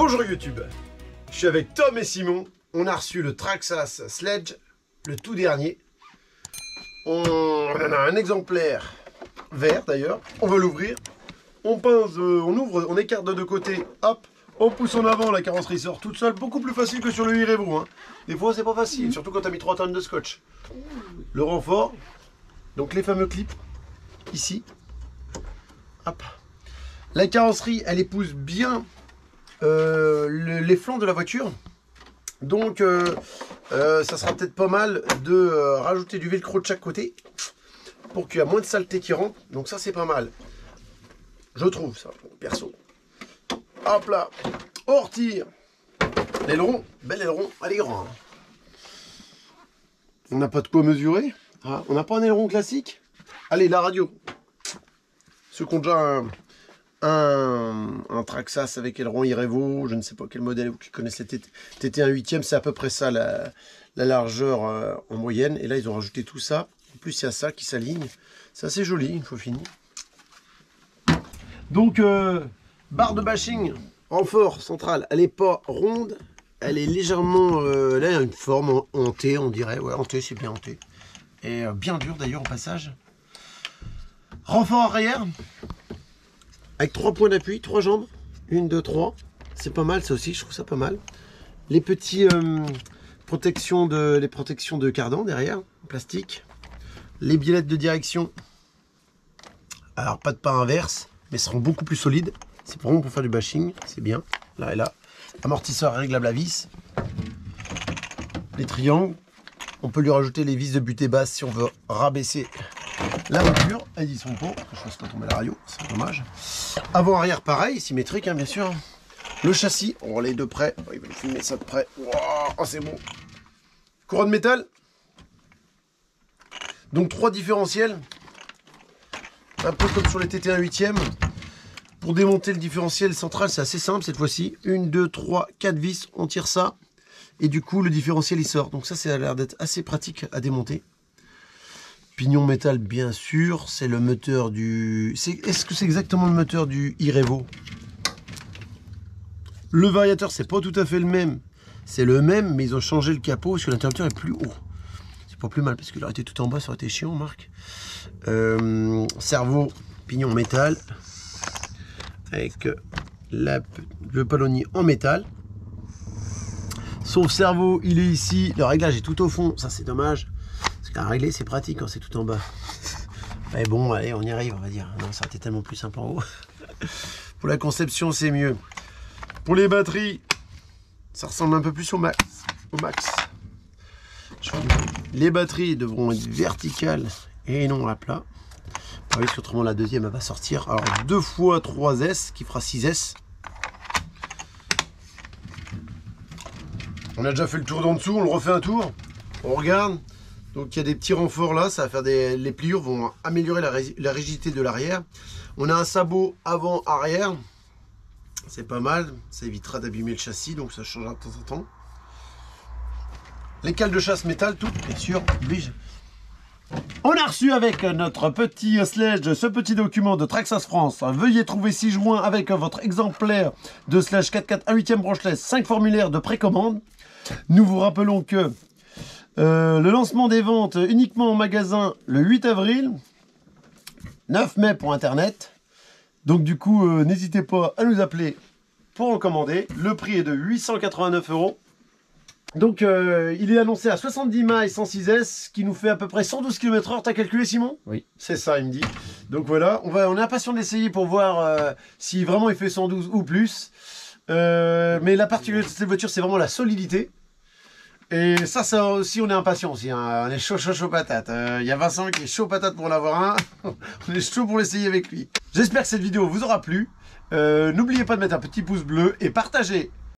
Bonjour YouTube, je suis avec Tom et Simon. On a reçu le Traxxas Sledge, le tout dernier. On en a un exemplaire vert d'ailleurs. On va l'ouvrir. On pince, on ouvre, on écarte de deux côtés. Hop, on pousse en avant, la carrosserie sort toute seule. Beaucoup plus facile que sur le Irevo. Hein. Des fois c'est pas facile, surtout quand tu as mis 3 tonnes de scotch. Le renfort, donc les fameux clips ici. Hop. La carrosserie, elle épouse bien les flancs de la voiture. Donc ça sera peut-être pas mal de rajouter du velcro de chaque côté pour qu'il y ait moins de saleté qui rentre. Donc ça c'est pas mal, je trouve ça, perso. Hop là, on retire l'aileron, bel aileron, elle est grande. On n'a pas de quoi mesurer. Ah, on n'a pas un aileron classique. Allez, la radio, ceux qui ont déjà un Traxxas avec aileron Irevo, je ne sais pas quel modèle, vous qui connaissez TT1 8e, c'est à peu près ça la largeur en moyenne. Et là ils ont rajouté tout ça. En plus il y a ça qui s'aligne, c'est assez joli une fois fini. Donc barre de bashing renfort central, elle n'est pas ronde, elle est légèrement, là il y a une forme en T on dirait, ouais en T c'est bien en T. Et bien dur d'ailleurs au passage. Renfort arrière avec 3 points d'appui, 3 jambes, 1, 2, 3, c'est pas mal ça aussi, je trouve ça pas mal. Les petits protections de cardan derrière, en plastique. Les biellettes de direction, alors pas de pas inverse, mais seront beaucoup plus solides. C'est vraiment pour faire du bashing, c'est bien, là et là. Amortisseur réglable à vis. Les triangles, on peut lui rajouter les vis de butée basse si on veut rabaisser la voiture. Elles y sont pas, je fasse pas tomber la radio, c'est dommage. Avant arrière pareil, symétrique hein, bien sûr. Le châssis, on relève de près, il va nous filmer ça de près. Wow, oh, c'est bon. Couronne métal. Donc 3 différentiels. Un peu comme sur les TT1 8e. Pour démonter le différentiel central, c'est assez simple cette fois-ci. 1, 2, 3, 4 vis, on tire ça. Et du coup, le différentiel il sort. Donc ça a l'air d'être assez pratique à démonter. Pignon métal, bien sûr. C'est le moteur du... Est-ce que c'est exactement le moteur du Irevo? Le variateur, c'est pas tout à fait le même. C'est le même, mais ils ont changé le capot parce que l'interrupteur est plus haut. C'est pas plus mal parce qu'il aurait été tout en bas, ça aurait été chiant, Marc. Cerveau, pignon métal. Avec le palonnier en métal. Sauf cerveau, il est ici. Le réglage est tout au fond. Ça, c'est dommage. Parce qu'à régler, c'est pratique quand c'est tout en bas. Mais bon, allez, on y arrive, on va dire. Non, ça aurait été tellement plus simple en haut. Pour la conception, c'est mieux. Pour les batteries, ça ressemble un peu plus au max. Les batteries devront être verticales et non à plat. Oui, parce qu'autrement la deuxième elle va sortir. Alors 2 fois 3S qui fera 6S. On a déjà fait le tour d'en dessous, on le refait un tour. On regarde. Donc il y a des petits renforts là, ça va faire les pliures vont améliorer la rigidité de l'arrière. On a un sabot avant-arrière. C'est pas mal, ça évitera d'abîmer le châssis, donc ça changera de temps en temps. Les cales de chasse métal, tout, bien sûr, oblige. On a reçu avec notre petit sledge ce petit document de Traxxas France. Veuillez trouver 6 joints avec votre exemplaire de sledge 4x4 1 8e branchless, 5 formulaires de précommande. Nous vous rappelons que le lancement des ventes uniquement en magasin le 8 avril, 9 mai pour internet. Donc du coup, n'hésitez pas à nous appeler pour en commander. Le prix est de 889 €. Donc il est annoncé à 70 miles 106S, qui nous fait à peu près 112 km/h. T'as calculé, Simon? Oui. C'est ça, il me dit. Donc voilà, on est impatient d'essayer pour voir si vraiment il fait 112 ou plus. Mais la particularité de cette voiture, c'est vraiment la solidité. Et ça aussi, on est impatient aussi. Hein. On est chaud patate. Il y a Vincent qui est chaud patate pour en avoir un. On est chaud pour l'essayer avec lui. J'espère que cette vidéo vous aura plu. N'oubliez pas de mettre un petit pouce bleu et partagez